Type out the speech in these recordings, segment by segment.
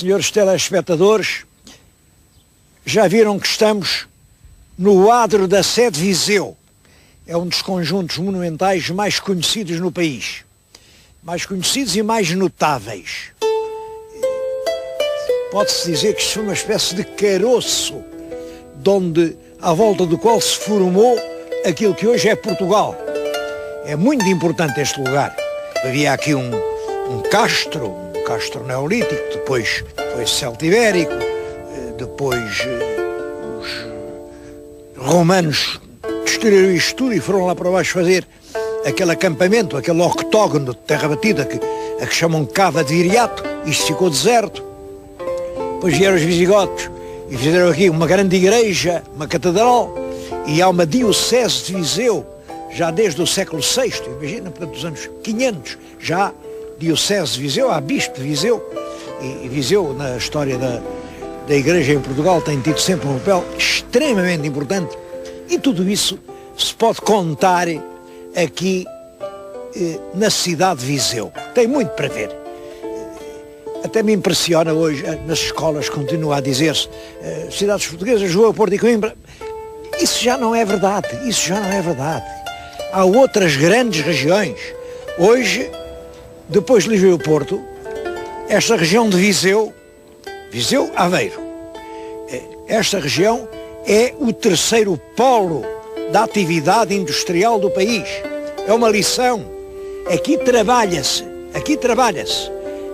senhores telespectadores, já viram que estamos no adro da Sé de Viseu. É um dos conjuntos monumentais mais conhecidos no país. Mais conhecidos e mais notáveis. Pode-se dizer que isto foi uma espécie de caroço, à volta do qual se formou aquilo que hoje é Portugal. É muito importante este lugar. Havia aqui um castro neolítico, depois foi celtibérico, depois os romanos destruíram isto tudo e foram lá para baixo fazer aquele acampamento, aquele octógono de terra batida a que chamam Cava de Viriato. Isto ficou deserto. Depois vieram os visigodos e fizeram aqui uma grande igreja, uma catedral, e há uma diocese de Viseu, já desde o século VI, imagina, portanto, dos anos 500, já há diocese de Viseu, há bispo de Viseu, e Viseu, na história da igreja em Portugal, tem tido sempre um papel extremamente importante, e tudo isso se pode contar aqui na cidade de Viseu. Tem muito para ver. Até me impressiona hoje, nas escolas continua a dizer-se cidades portuguesas, Lisboa, Porto e Coimbra. Isso já não é verdade, isso já não é verdade. Há outras grandes regiões. Hoje, depois de Lisboa e Porto, esta região de Viseu, Aveiro, esta região é o terceiro polo da atividade industrial do país. É uma lição. Aqui trabalha-se.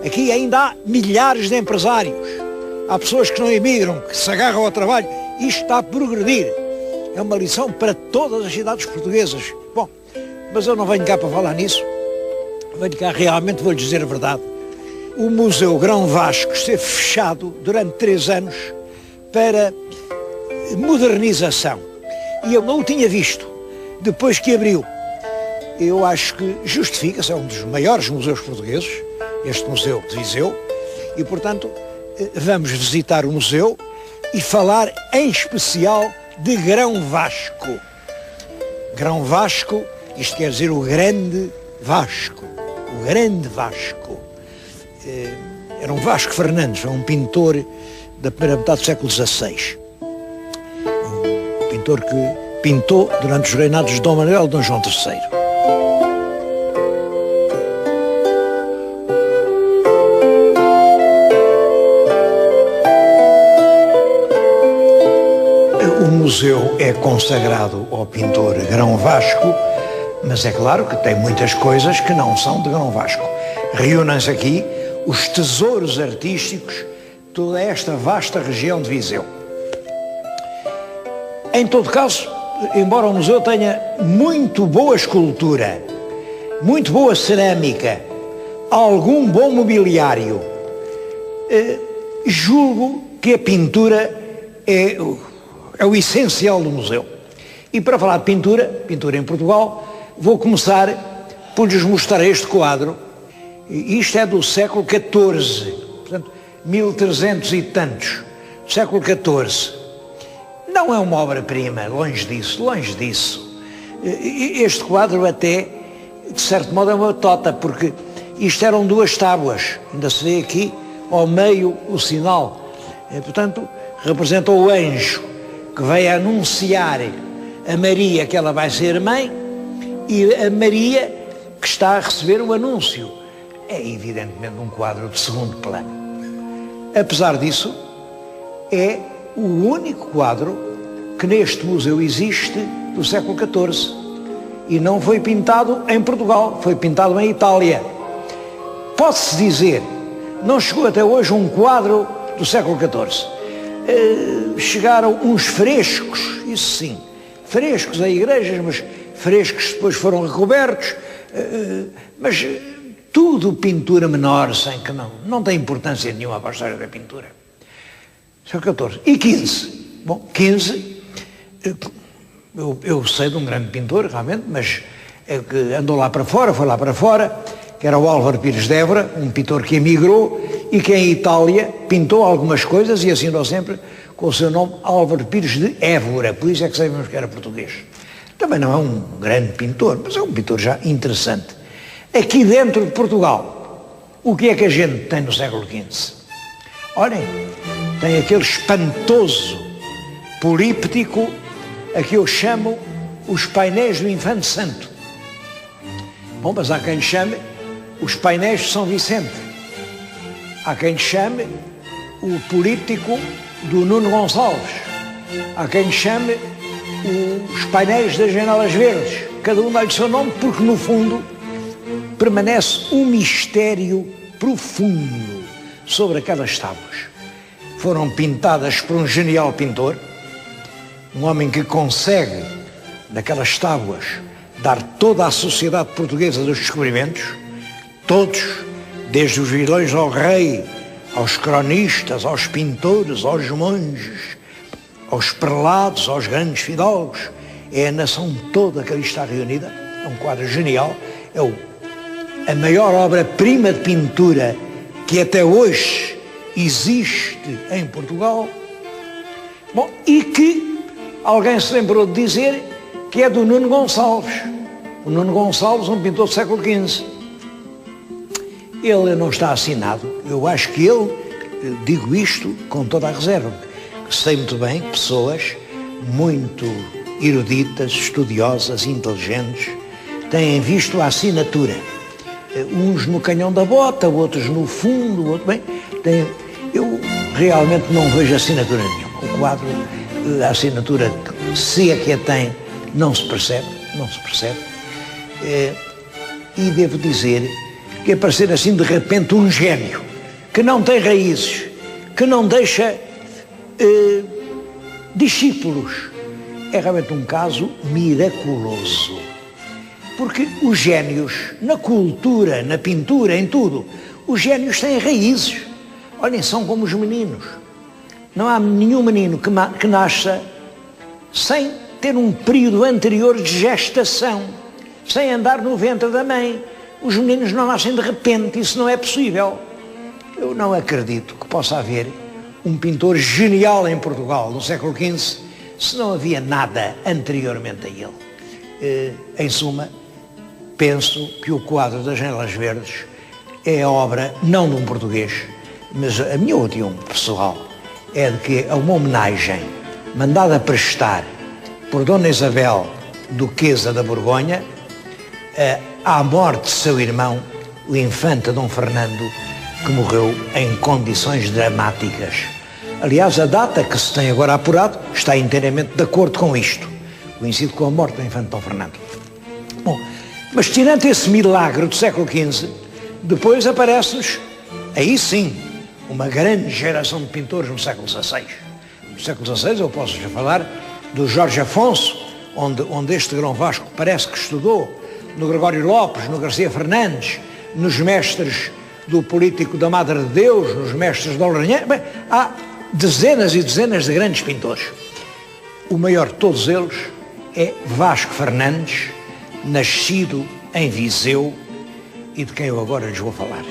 Aqui ainda há milhares de empresários. Há pessoas que não emigram, que se agarram ao trabalho. Isto está a progredir. É uma lição para todas as cidades portuguesas. Bom, mas eu não venho cá para falar nisso. Venho cá realmente, vou-lhe dizer a verdade. O Museu Grão Vasco esteve fechado durante 3 anos para modernização. E eu não o tinha visto. Depois que abriu, eu acho que justifica-se, é um dos maiores museus portugueses, este museu de Viseu, e portanto vamos visitar o museu e falar em especial de Grão Vasco. Grão Vasco, isto quer dizer o Grande Vasco. O Grande Vasco. Era um Vasco Fernandes, um pintor da primeira metade do século XVI. Um pintor que pintou durante os reinados de Dom Manuel e Dom João III. O museu é consagrado ao pintor Grão Vasco, mas é claro que tem muitas coisas que não são de Grão Vasco. Reúnem-se aqui os tesouros artísticos de toda esta vasta região de Viseu. Em todo caso, embora o museu tenha muito boa escultura, muito boa cerâmica, algum bom mobiliário, julgo que a pintura é o essencial do museu. E para falar de pintura em Portugal, vou começar por lhes mostrar este quadro. Isto é do século XIV, portanto, 1300 e tantos, século XIV. Não é uma obra-prima, longe disso. Este quadro até, de certo modo, é uma tota, porque isto eram 2 tábuas, ainda se vê aqui ao meio o sinal. Portanto, representa o anjo que veio anunciar a Maria que ela vai ser mãe e a Maria que está a receber o anúncio. É evidentemente um quadro de segundo plano. Apesar disso, é o único quadro que neste museu existe do século XIV e não foi pintado em Portugal, foi pintado em Itália. Pode-se dizer, não chegou até hoje um quadro do século XIV. Chegaram uns frescos, isso sim, frescos a igrejas, mas frescos depois foram recobertos, mas tudo pintura menor, sem que não tem importância nenhuma para a história da pintura. Século XIV. E XV? Bom, XV, eu sei de um grande pintor, realmente, mas que andou lá para fora, foi lá para fora, que era o Álvaro Pires de Évora, um pintor que emigrou e que em Itália pintou algumas coisas e assinou sempre com o seu nome Álvaro Pires de Évora, por isso é que sabemos que era português. Também não é um grande pintor, mas é um pintor já interessante. Aqui dentro de Portugal, o que é que a gente tem no século XV? Olhem, tem aquele espantoso políptico a que eu chamo os painéis do Infante Santo. Bom, mas há quem lhe chame os painéis de São Vicente. Há quem lhe chame o políptico do Nuno Gonçalves. Há quem lhe chame os painéis das janelas verdes. Cada um dá-lhe o seu nome porque, no fundo, permanece um mistério profundo sobre aquelas tábuas. Foram pintadas por um genial pintor, um homem que consegue, naquelas tábuas, dar toda a sociedade portuguesa dos descobrimentos, todos, desde os vilões ao rei, aos cronistas, aos pintores, aos monges, aos prelados, aos grandes fidalgos. É a nação toda que ali está reunida. É um quadro genial. É a maior obra-prima de pintura que até hoje existe em Portugal. Bom, e que alguém se lembrou de dizer que é do Nuno Gonçalves. O Nuno Gonçalves, um pintor do século XV. Ele não está assinado. Eu acho que ele, digo isto com toda a reserva, sei muito bem que pessoas muito eruditas, estudiosas, inteligentes, têm visto a assinatura. Uns no canhão da bota, outros no fundo, outros bem. Eu realmente não vejo assinatura nenhuma. O quadro, a assinatura, se é que a tem, não se percebe. E devo dizer que aparecer assim de repente um gênio, que não tem raízes, que não deixa discípulos, é realmente um caso miraculoso. Porque os génios, na cultura, na pintura, em tudo, os génios têm raízes. Olhem, são como os meninos. Não há nenhum menino que nasça sem ter um período anterior de gestação, sem andar no ventre da mãe. Os meninos não nascem de repente, isso não é possível. Eu não acredito que possa haver um pintor genial em Portugal no século XV se não havia nada anteriormente a ele. Em suma, penso que o quadro das Janelas Verdes é a obra, não de um português, mas a minha opinião pessoal é de que é uma homenagem mandada prestar por Dona Isabel, Duquesa da Borgonha, à morte de seu irmão, o infante Dom Fernando, que morreu em condições dramáticas. Aliás, a data que se tem agora apurado está inteiramente de acordo com isto, coincide com a morte do infante Dom Fernando. Bom, mas tirando esse milagre do século XV, depois aparece-nos, aí sim, uma grande geração de pintores no século XVI. No século XVI eu posso já falar do Jorge Afonso, onde este Grão Vasco parece que estudou, no Gregório Lopes, no Garcia Fernandes, nos mestres do político da Madre de Deus, nos mestres da Lourinhã. Bem, há dezenas e dezenas de grandes pintores. O maior de todos eles é Vasco Fernandes, nascido em Viseu e de quem eu agora lhes vou falar.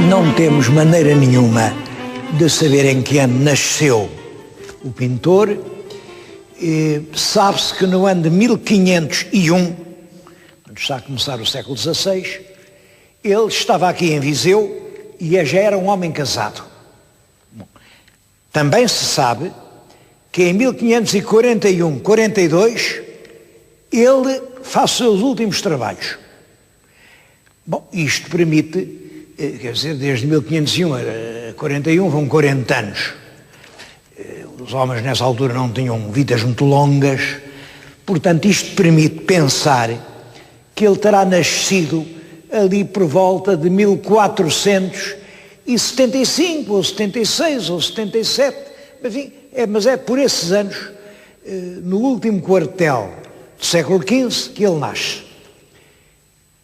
Não temos maneira nenhuma de saber em que ano nasceu o pintor. Sabe-se que no ano de 1501, quando está a começar o século XVI, ele estava aqui em Viseu e já era um homem casado. Bom, também se sabe que em 1541-42 ele faz os seus últimos trabalhos. Bom, isto permite, quer dizer, desde 1501 a 41 vão 40 anos. Os homens nessa altura não tinham vidas muito longas, portanto isto permite pensar que ele terá nascido ali por volta de 1475, ou 76, ou 77, enfim, mas é por esses anos, no último quartel do século XV, que ele nasce.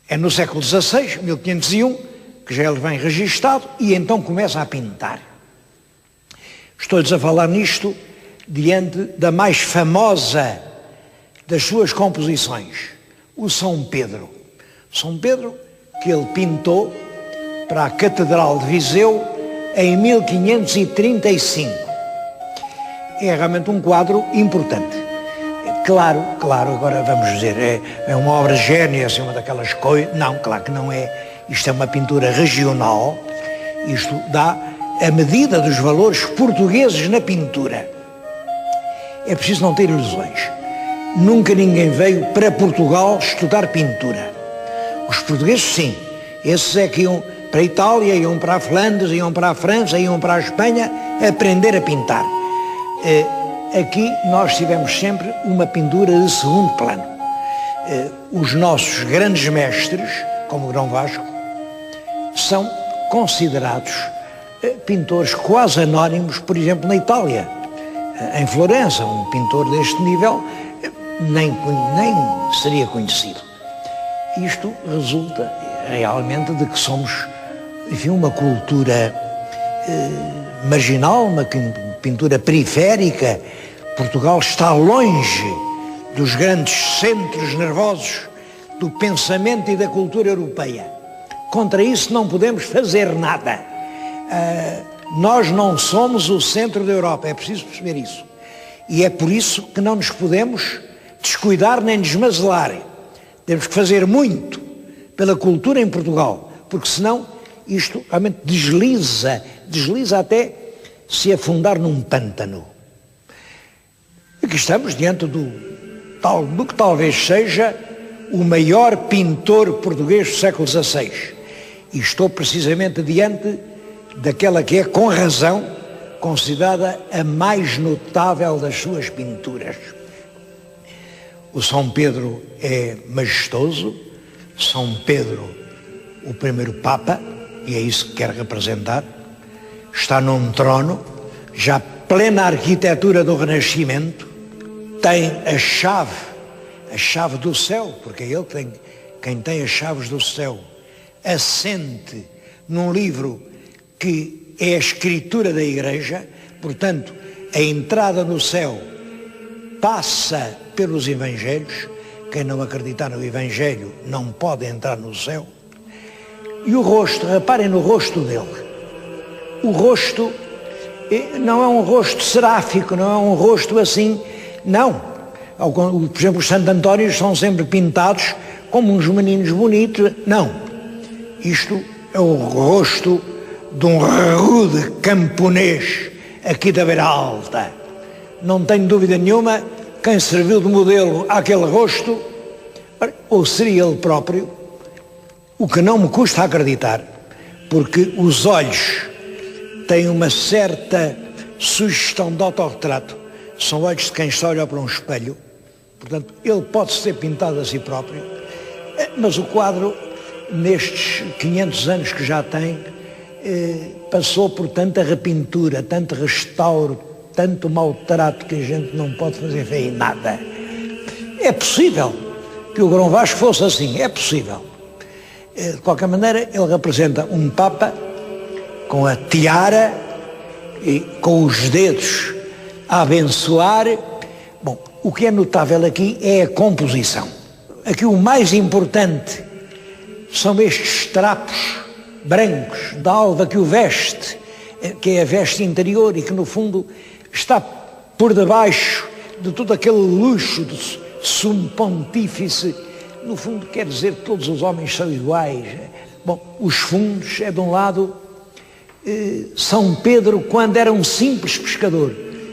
É no século XVI, 1501, que já ele vem registado e então começa a pintar. Estou-lhes a falar nisto diante da mais famosa das suas composições, o São Pedro. São Pedro que ele pintou para a Catedral de Viseu em 1535. É realmente um quadro importante. Claro, agora vamos dizer, é uma obra gênia, assim, uma daquelas coisas. Não, claro que não é. Isto é uma pintura regional. Isto dá a medida dos valores portugueses na pintura. É preciso não ter ilusões. Nunca ninguém veio para Portugal estudar pintura. Os portugueses, sim. Esses é que iam para a Itália, iam para a Flandres, iam para a França, iam para a Espanha aprender a pintar. Aqui nós tivemos sempre uma pintura de segundo plano. Os nossos grandes mestres, como o Grão Vasco, são considerados pintores quase anónimos, por exemplo, na Itália. Em Florença, um pintor deste nível nem seria conhecido. Isto resulta realmente de que somos, enfim, uma cultura marginal, uma pintura periférica. Portugal está longe dos grandes centros nervosos do pensamento e da cultura europeia. Contra isso não podemos fazer nada. Nós não somos o centro da Europa, é preciso perceber isso. E é por isso que não nos podemos descuidar nem desmazelar. Temos que fazer muito pela cultura em Portugal, porque senão isto realmente desliza até se afundar num pântano. Aqui estamos diante do que talvez seja o maior pintor português do século XVI. E estou precisamente diante daquela que é, com razão, considerada a mais notável das suas pinturas. O São Pedro é majestoso, São Pedro, o primeiro Papa, e é isso que quer representar, está num trono, já plena arquitetura do Renascimento, tem a chave do céu, porque é ele quem tem as chaves do céu, assente num livro que é a escritura da Igreja, portanto, a entrada no céu passa pelos Evangelhos. Quem não acreditar no Evangelho não pode entrar no céu. E o rosto, reparem no rosto dele. O rosto não é um rosto seráfico, não é um rosto assim, não. Por exemplo, os Santo Antónios são sempre pintados como uns meninos bonitos, não. Isto é o rosto de um rude camponês aqui da Beira Alta. Não tenho dúvida nenhuma, quem serviu de modelo àquele rosto, ou seria ele próprio, o que não me custa acreditar, porque os olhos têm uma certa sugestão de autorretrato, são olhos de quem está a olhar para um espelho, portanto, ele pode ser pintado a si próprio, mas o quadro, nestes 500 anos que já tem, passou por tanta repintura, tanto restauro, tanto maltrato que a gente não pode fazer fé em nada. É possível que o Grão Vasco fosse assim, é possível. De qualquer maneira, ele representa um Papa com a tiara e com os dedos a abençoar. Bom, o que é notável aqui é a composição. Aqui o mais importante são estes trapos brancos da alva que o veste, que é a veste interior e que no fundo está por debaixo de todo aquele luxo de sumo pontífice. No fundo quer dizer que todos os homens são iguais. Bom, os fundos é de um lado São Pedro quando era um simples pescador.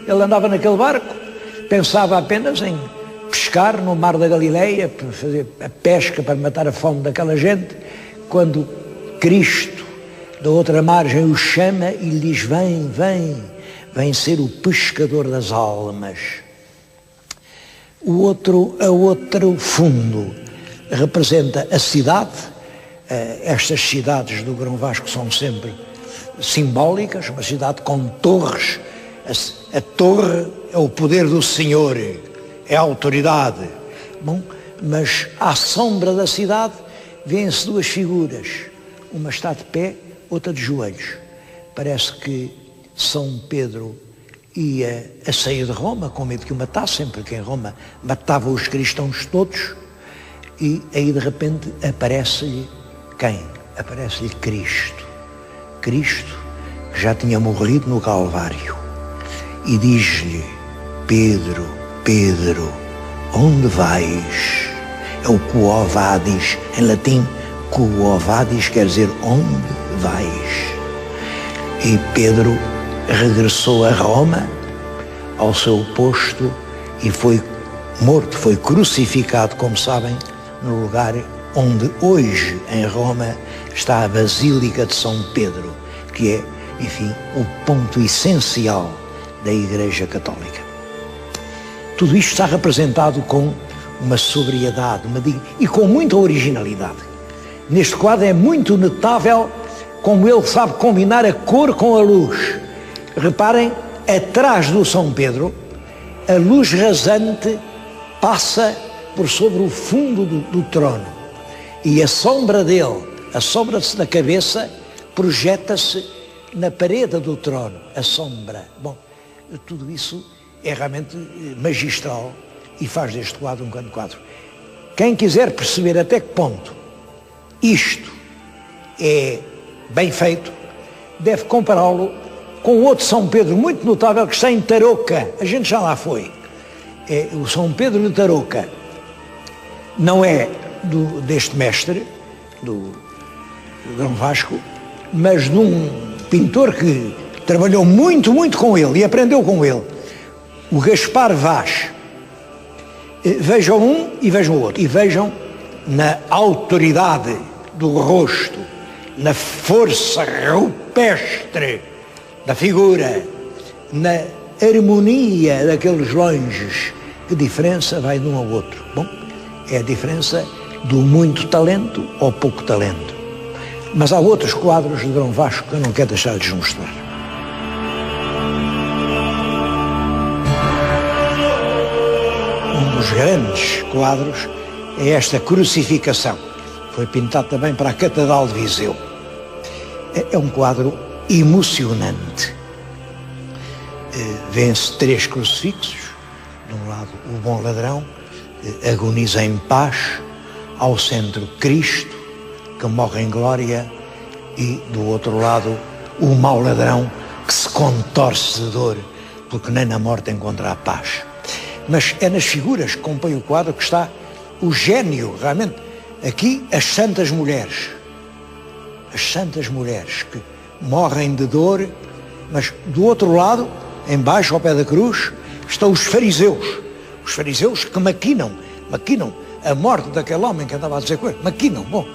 Ele andava naquele barco, pensava apenas em pescar no mar da Galileia, para fazer a pesca para matar a fome daquela gente, quando Cristo da outra margem o chama e lhe diz: vem ser o pescador das almas. O outro fundo representa a cidade. Estas cidades do Grão Vasco são sempre simbólicas, uma cidade com torres. A torre é o poder do Senhor, é a autoridade. Bom, mas à sombra da cidade vêem-se duas figuras. Uma está de pé, outra de joelhos. Parece que São Pedro ia a sair de Roma com medo que o matassem, porque em Roma matavam os cristãos todos, E aí de repente aparece-lhe quem? Aparece-lhe Cristo. Cristo que já tinha morrido no Calvário. E diz-lhe: Pedro, Pedro, onde vais? É o quo vadis, em latim. Quo vadis quer dizer onde vais. E Pedro regressou a Roma, ao seu posto, e foi morto, foi crucificado, como sabem, no lugar onde hoje, em Roma, está a Basílica de São Pedro, que é, enfim, o ponto essencial da Igreja Católica. Tudo isto está representado com uma sobriedade, e com muita originalidade. Neste quadro é muito notável como ele sabe combinar a cor com a luz. Reparem, atrás do São Pedro, a luz rasante passa por sobre o fundo do trono. E a sombra dele, a sombra da cabeça, projeta-se na parede do trono, a sombra. Bom, tudo isso é realmente magistral e faz deste quadro um grande quadro. Quem quiser perceber até que ponto isto é bem feito, deve compará-lo com outro São Pedro muito notável que está em Tarouca. A gente já lá foi. É o São Pedro de Tarouca. Não é deste mestre, do Dom Vasco, mas de um pintor que trabalhou muito, muito com ele e aprendeu com ele, o Gaspar Vaz. Vejam um e vejam o outro. E vejam na autoridade do rosto, na força rupestre da figura, na harmonia daqueles longes. Que diferença vai de um ao outro? Bom, é a diferença do muito talento ao pouco talento. Mas há outros quadros de Dom Vasco que eu não quero deixar de mostrar. Um dos grandes quadros é esta crucificação. Foi pintado também para a Catedral de Viseu. É um quadro emocionante. Vê-se 3 crucifixos. De um lado, o bom ladrão, agoniza em paz. Ao centro, Cristo, que morre em glória. E, do outro lado, o mau ladrão, que se contorce de dor, porque nem na morte encontra a paz. Mas é nas figuras que compõem o quadro que está o gênio, realmente. Aqui, as santas mulheres. As santas mulheres que morrem de dor, mas do outro lado, embaixo, ao pé da cruz, estão os fariseus. Os fariseus que maquinam a morte daquele homem que andava a dizer coisas. Maquinam, bom.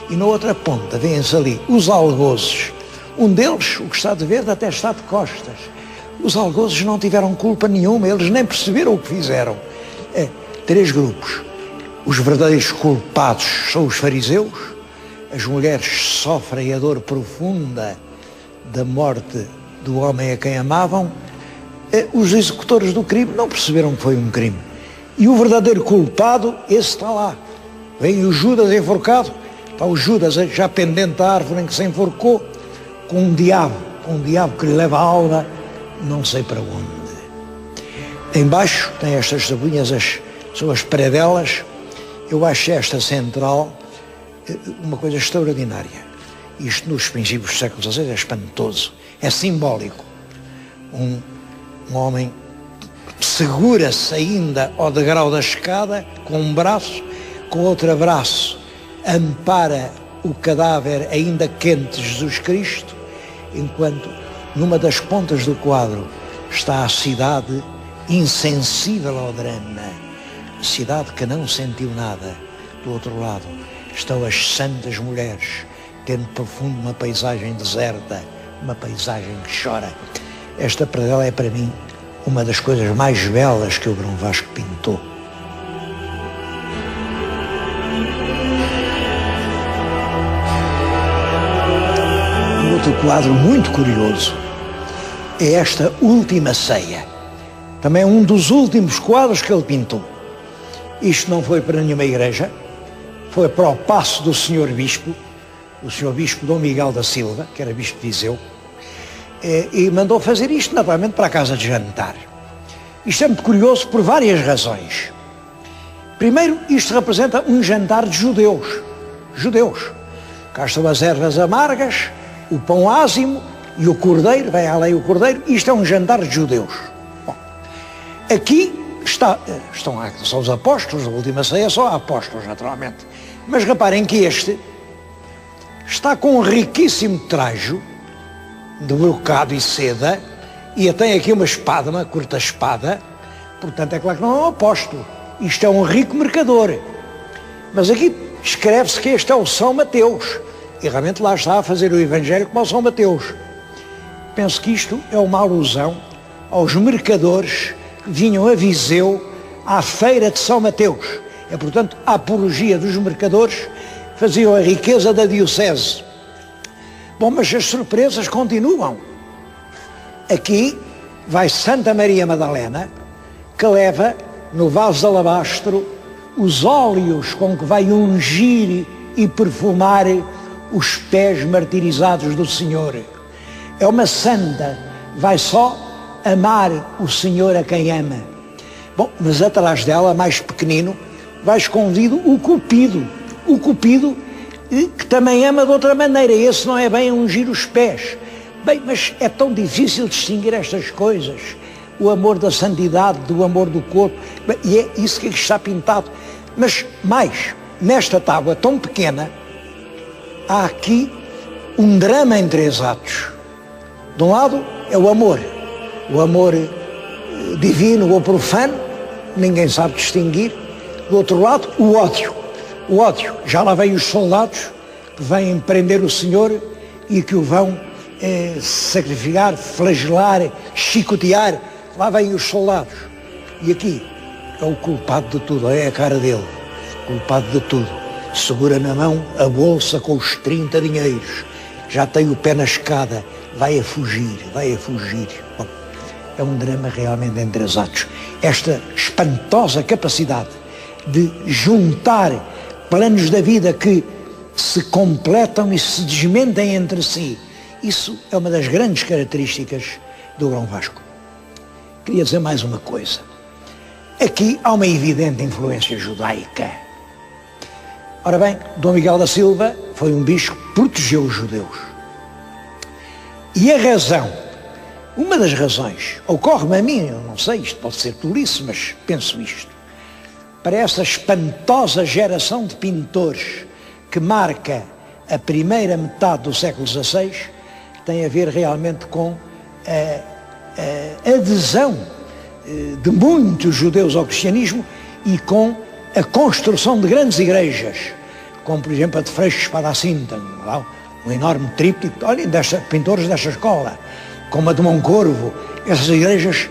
E na outra ponta, vêem-se ali os algozes. Um deles, o que está de verde, até está de costas. Os algozes não tiveram culpa nenhuma, eles nem perceberam o que fizeram. 3 grupos. Os verdadeiros culpados são os fariseus, as mulheres sofrem a dor profunda da morte do homem a quem amavam, os executores do crime não perceberam que foi um crime. E o verdadeiro culpado, esse está lá. Vem o Judas enforcado, está o Judas já pendente da árvore em que se enforcou, com um diabo que lhe leva a alma, não sei para onde. Embaixo tem estas tabuinhas, são as predelas. Eu acho esta central uma coisa extraordinária. Isto nos princípios do século XVI é espantoso, é simbólico. Um homem segura-se ainda ao degrau da escada com um braço, com outro braço ampara o cadáver ainda quente de Jesus Cristo, enquanto numa das pontas do quadro está a cidade insensível ao drama, a cidade que não sentiu nada. Do outro lado estão as santas mulheres, tendo profundo uma paisagem deserta, uma paisagem que chora. Esta predela é para mim uma das coisas mais belas que o Dom Vasco pintou. Um outro quadro muito curioso é esta Última Ceia. Também é um dos últimos quadros que ele pintou. Isto não foi para nenhuma igreja, foi para o paço do Senhor Bispo, o Senhor Bispo Dom Miguel da Silva, que era Bispo de Viseu, e mandou fazer isto naturalmente para a casa de jantar. Isto é muito curioso por várias razões. Primeiro, isto representa um jantar de judeus. Judeus. Cá estão as ervas amargas, o pão ázimo e o cordeiro, vem além o cordeiro. Isto é um jantar de judeus. Bom, aqui são os apóstolos, a última ceia só há apóstolos, naturalmente. Mas reparem que este está com um riquíssimo trajo de brocado e seda, e tem aqui uma espada, uma curta espada. Portanto, é claro que não é um apóstolo. Isto é um rico mercador. Mas aqui escreve-se que este é o São Mateus. E realmente lá está a fazer o Evangelho como o São Mateus. Penso que isto é uma alusão aos mercadores que vinham a Viseu à feira de São Mateus. É, portanto, a apologia dos mercadores que faziam a riqueza da diocese. Bom, mas as surpresas continuam. Aqui vai Santa Maria Madalena, que leva no vaso de alabastro os óleos com que vai ungir e perfumar os pés martirizados do Senhor. É uma santa, vai só amar o Senhor a quem ama. Bom, mas atrás dela, mais pequenino, vai escondido o Cupido. O Cupido que também ama de outra maneira. Esse não é bem ungir os pés. Bem, mas é tão difícil distinguir estas coisas. O amor da santidade, do amor do corpo. E é isso que está pintado. Mas mais, nesta tábua tão pequena, há aqui um drama em 3 atos. De um lado é o amor divino ou profano, ninguém sabe distinguir. Do outro lado, o ódio. Já lá vêm os soldados que vêm prender o Senhor e que o vão sacrificar, flagelar, chicotear. Lá vêm os soldados. E aqui é o culpado de tudo, é a cara dele, culpado de tudo. Segura na mão a bolsa com os 30 dinheiros, já tem o pé na escada, vai a fugir. Bom, é um drama realmente em 3 atos. Esta espantosa capacidade de juntar planos da vida que se completam e se desmentem entre si, isso é uma das grandes características do Grão Vasco. Queria dizer mais uma coisa. Aqui há uma evidente influência judaica. Ora bem, Dom Miguel da Silva foi um bispo que protegeu os judeus. E a razão, uma das razões, ocorre-me a mim, eu não sei, isto pode ser tolice, mas penso isto, para essa espantosa geração de pintores que marca a primeira metade do século XVI, tem a ver realmente com a adesão de muitos judeus ao cristianismo e com a construção de grandes igrejas, como por exemplo a de Freixo Espada-Cinta, um enorme tríptico, olhem, pintores desta escola, como a de Moncorvo. Essas igrejas,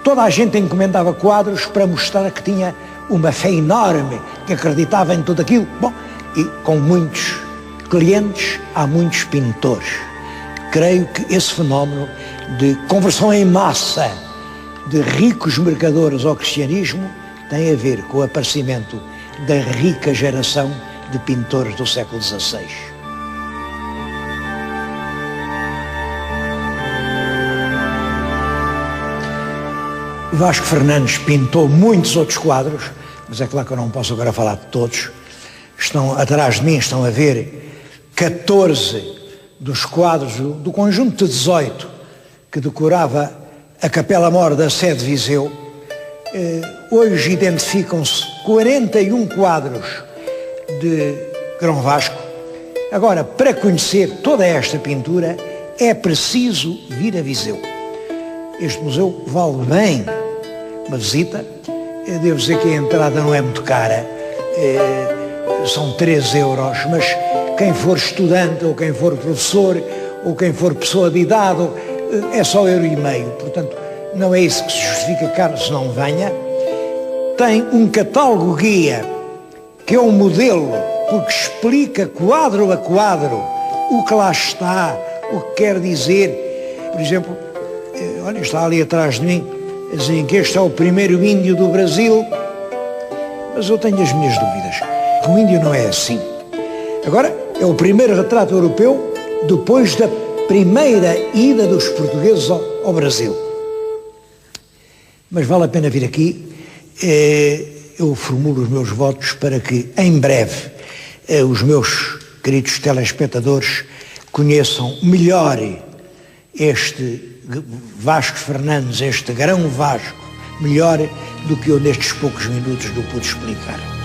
toda a gente encomendava quadros para mostrar que tinha uma fé enorme, que acreditava em tudo aquilo. Bom, e com muitos clientes há muitos pintores. Creio que esse fenómeno de conversão em massa de ricos mercadores ao cristianismo tem a ver com o aparecimento da rica geração de pintores do século XVI. Vasco Fernandes pintou muitos outros quadros, mas é claro que eu não posso agora falar de todos. Atrás de mim estão a ver 14 dos quadros do conjunto de 18 que decorava a Capela-Mor da sede de Viseu. Hoje identificam-se 41 quadros de Grão Vasco. Agora, para conhecer toda esta pintura, é preciso vir a Viseu. Este museu vale bem uma visita. Eu devo dizer que a entrada não é muito cara, são 3 euros, mas quem for estudante, ou quem for professor, ou quem for pessoa de idade, é só 1,5 euro. Portanto, não é isso que se justifica caro, se não venha. Tem um catálogo guia, que é um modelo, porque explica quadro a quadro o que lá está, o que quer dizer. Por exemplo, olha, está ali atrás de mim, dizem que este é o primeiro índio do Brasil, mas eu tenho as minhas dúvidas. O índio não é assim. Agora, é o primeiro retrato europeu depois da primeira ida dos portugueses ao Brasil. Mas vale a pena vir aqui. eu formulo os meus votos para que, em breve, os meus queridos telespectadores conheçam melhor este Vasco Fernandes, este grão Vasco, melhor do que eu nestes poucos minutos lhe pude explicar.